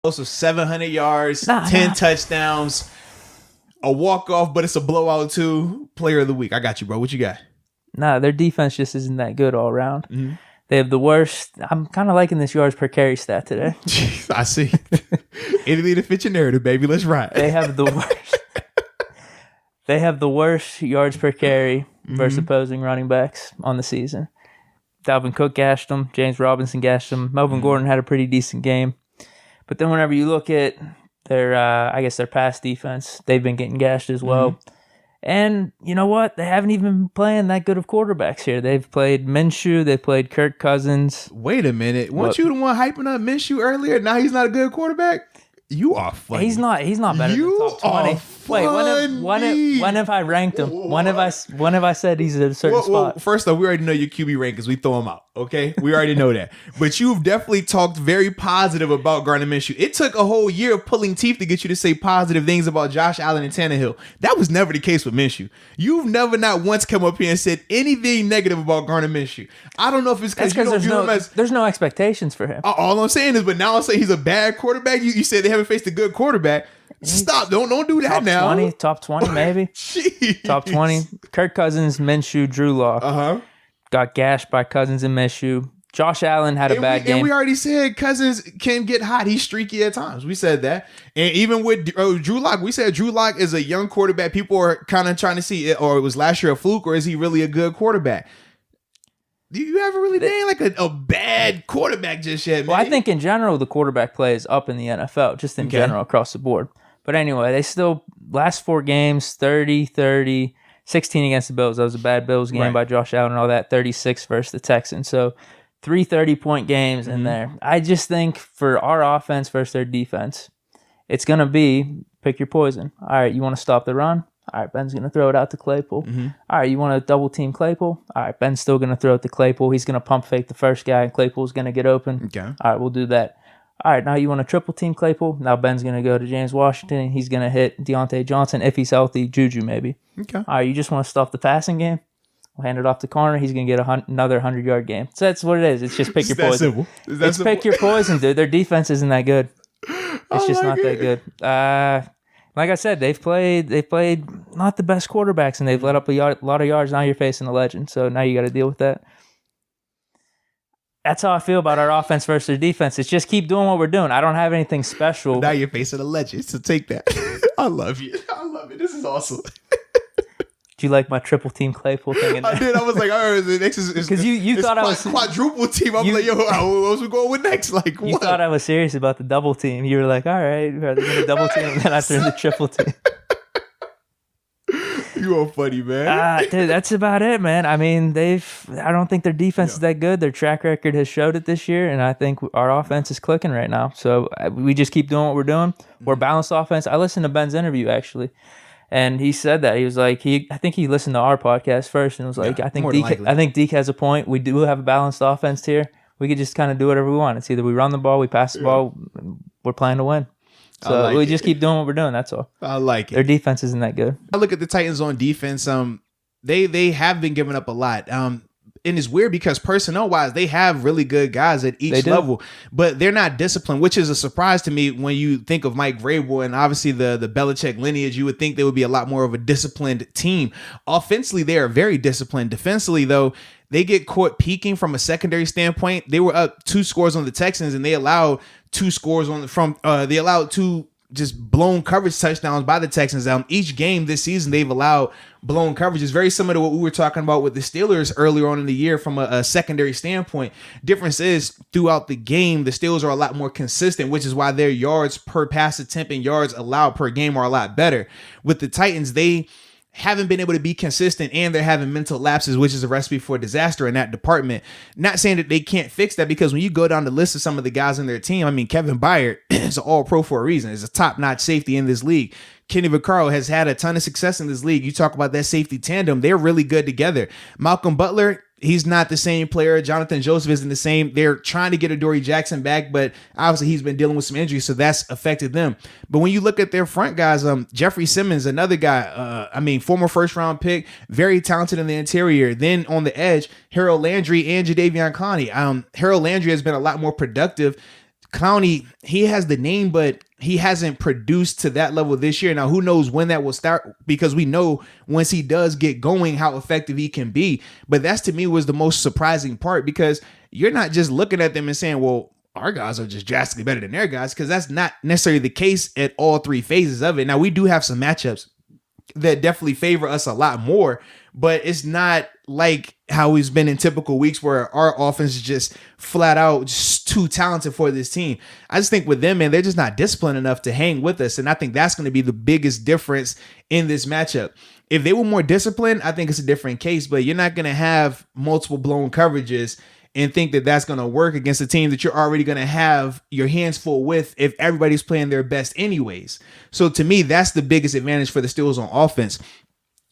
Also 700 yards, 10 touchdowns, a walk-off, but it's a blowout too. Player of the week. I got you, bro. What you got? Nah, their defense just isn't that good all around. Mm-hmm. They have the worst. I'm kind of liking this yards per carry stat today. I see. Anything to fit your narrative, baby. Let's ride. They have the worst. They have the worst yards per carry versus opposing running backs on the season. Dalvin Cook gashed them. James Robinson gashed them. Melvin Gordon had a pretty decent game. But then whenever you look at their, their pass defense, they've been getting gashed as well. And you know what? They haven't even been playing that good of quarterbacks here. They've played Minshew. They've played Kirk Cousins. Wait a minute. Weren't you the one hyping up Minshew earlier? Now he's not a good quarterback? You are funny. He's not better than top 20. Wait, when have I ranked him? When have I said he's at a certain spot? First off, we already know your QB rank because we throw him out. Okay, we already know that. But you've definitely talked very positive about Gardner Minshew. It took a whole year of pulling teeth to get you to say positive things about Josh Allen and Tannehill. That was never the case with Minshew. You've never not once come up here and said anything negative about Gardner Minshew. I don't know if it's because you don't view him as... There's no expectations for him. All I'm saying is, but now I'm saying he's a bad quarterback. You said they haven't faced a good quarterback. Stop. Don't do that now. Top 20 maybe. Jeez. Top 20. Kirk Cousins, Minshew, Drew Lock. Got gashed by Cousins and Minshew. Josh Allen had a bad game. And we already said Cousins can get hot. He's streaky at times. We said that. And even with Drew Lock, we said Drew Lock is a young quarterback. People are kind of trying to see, or it was last year a fluke, or is he really a good quarterback? Do you ever really dang like a bad quarterback just yet, man? Well, I think in general, the quarterback play is up in the NFL, just in general across the board. But anyway, they still, last 4 games, 30, 16 against the Bills. That was a bad Bills game by Josh Allen and all that, 36 versus the Texans. So 3 30-point games in there. I just think for our offense versus their defense, it's going to be pick your poison. All right, you want to stop the run? All right, Ben's going to throw it out to Claypool. All right, you want to double team Claypool? All right, Ben's still going to throw it to Claypool. He's going to pump fake the first guy, and Claypool's going to get open. Okay. All right, we'll do that. All right, now you want to triple team Claypool? Now Ben's going to go to James Washington. He's going to hit Deontay Johnson if he's healthy, Juju maybe. Okay. All right, you just want to stuff the passing game? We'll hand it off to corner. He's going to get another 100-yard game. So that's what it is. It's just pick your poison. It's pick your poison, dude. Their defense isn't that good. It's just not that good. Like I said, they've played not the best quarterbacks, and they've let up a lot of yards. Now you're facing a legend, so now you got to deal with that. That's how I feel about our offense versus their defense. It's just keep doing what we're doing. I don't have anything special. Now you're facing a legend, so take that. I love you. I love it. This is awesome. Do you like my triple team Claypool thing in there? I did. I was like, oh, the next is because you thought I was quadruple team. I'm like, yo, what was we going with next? Like, what? You thought I was serious about the double team. You were like, all right, are they going to double team? And then I threw the triple team. You are funny, man. Dude, that's about it, man. I mean, I don't think their defense is that good. Their track record has showed it this year, and I think our offense is clicking right now. So we just keep doing what we're doing. We're balanced offense. I listened to Ben's interview, actually, and he said that. He was like, I think he listened to our podcast first and was like, I think Deke has a point. We do have a balanced offense here. We could just kind of do whatever we want. It's either we run the ball, we pass the ball, we're playing to win. So we just keep doing what we're doing. That's all. I like it. Their defense isn't that good. I look at the Titans on defense. They have been giving up a lot. And it's weird because personnel wise, they have really good guys at each level, but they're not disciplined, which is a surprise to me when you think of Mike Vrabel and obviously the Belichick lineage. You would think they would be a lot more of a disciplined team. Offensively, they are very disciplined. Defensively, though, they get caught peaking from a secondary standpoint. They were up 2 scores on the Texans, and they allowed 2 scores they allowed 2 just blown coverage touchdowns by the Texans. Each game this season, they've allowed blown coverage. It's very similar to what we were talking about with the Steelers earlier on in the year from a secondary standpoint. Difference is throughout the game, the Steelers are a lot more consistent, which is why their yards per pass attempt and yards allowed per game are a lot better. With the Titans, they haven't been able to be consistent, and they're having mental lapses, which is a recipe for disaster in that department. Not saying that they can't fix that, because when you go down the list of some of the guys on their team, I mean, Kevin Byard is an all-pro for a reason. He's a top-notch safety in this league. Kenny Vaccaro has had a ton of success in this league. You talk about that safety tandem. They're really good together. Malcolm Butler, he's not the same player. Jonathan Joseph isn't the same. They're trying to get Adoree Jackson back, but obviously he's been dealing with some injuries, so that's affected them. But when you look at their front guys, Jeffrey Simmons, another guy, former first-round pick, very talented in the interior. Then on the edge, Harold Landry and Jadeveon Clowney. Harold Landry has been a lot more productive Clowney, he has the name, but he hasn't produced to that level this year. Now, who knows when that will start, because we know once he does get going, how effective he can be. But that's, to me, was the most surprising part, because you're not just looking at them and saying, well, our guys are just drastically better than their guys, because that's not necessarily the case at all three phases of it. Now, we do have some matchups that definitely favor us a lot more, but it's not like how he's been in typical weeks where our offense is just flat out just too talented for this team. I just think with them, man, they're just not disciplined enough to hang with us. And I think that's going to be the biggest difference in this matchup. If they were more disciplined, I think it's a different case, but you're not going to have multiple blown coverages and think that that's going to work against a team that you're already going to have your hands full with if everybody's playing their best anyways. So to me, that's the biggest advantage for the Steelers on offense.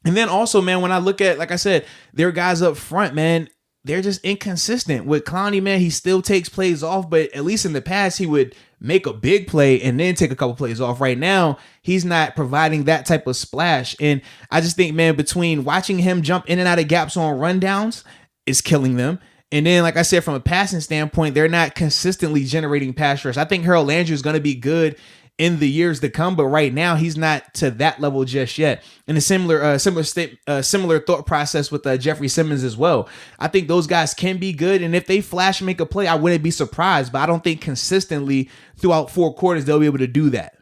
And then also, man, when I look at, like I said, their guys up front, man, they're just inconsistent. With Clowney, man, he still takes plays off, but at least in the past, he would make a big play and then take a couple plays off. Right now, he's not providing that type of splash. And I just think, man, between watching him jump in and out of gaps on rundowns is killing them. And then, like I said, from a passing standpoint, they're not consistently generating pass rush. I think Harold Landry is going to be good in the years to come, but right now he's not to that level just yet. And a similar thought process with Jeffrey Simmons as well. I think those guys can be good, and if they flash and make a play, I wouldn't be surprised. But I don't think consistently throughout 4 quarters they'll be able to do that.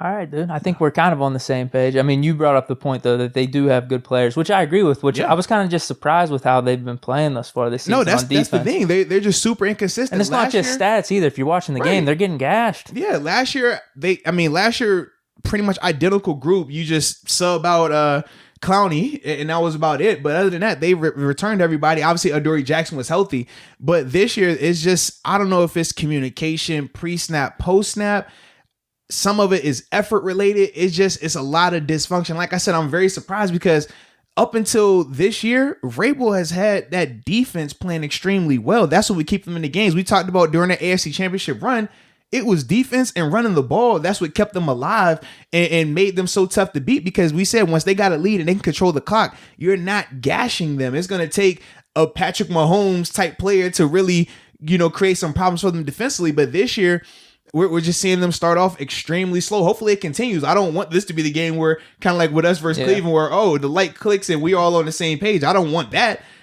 All right, dude. I think we're kind of on the same page. I mean, you brought up the point, though, that they do have good players, which I agree with, I was kind of just surprised with how they've been playing thus far this season on defense. That's the thing. They're just super inconsistent. And it's not just stats either. If you're watching the game, they're getting gashed. Yeah, last year, pretty much identical group. You just sub out Clowney, and that was about it. But other than that, they returned everybody. Obviously, Adoree Jackson was healthy. But this year, it's just, I don't know if it's communication, pre-snap, post-snap. Some of it is effort related. It's a lot of dysfunction. Like I said, I'm very surprised because up until this year, Vrabel has had that defense playing extremely well. That's what we keep them in the games. We talked about during the AFC Championship run. It was defense and running the ball. That's what kept them alive and made them so tough to beat, because we said once they got a lead and they can control the clock, you're not gashing them. It's going to take a Patrick Mahomes type player to really, create some problems for them defensively. But this year, we're just seeing them start off extremely slow. Hopefully it continues. I don't want this to be the game where, kind of like with us versus Cleveland, where, the light clicks and we're all on the same page. I don't want that.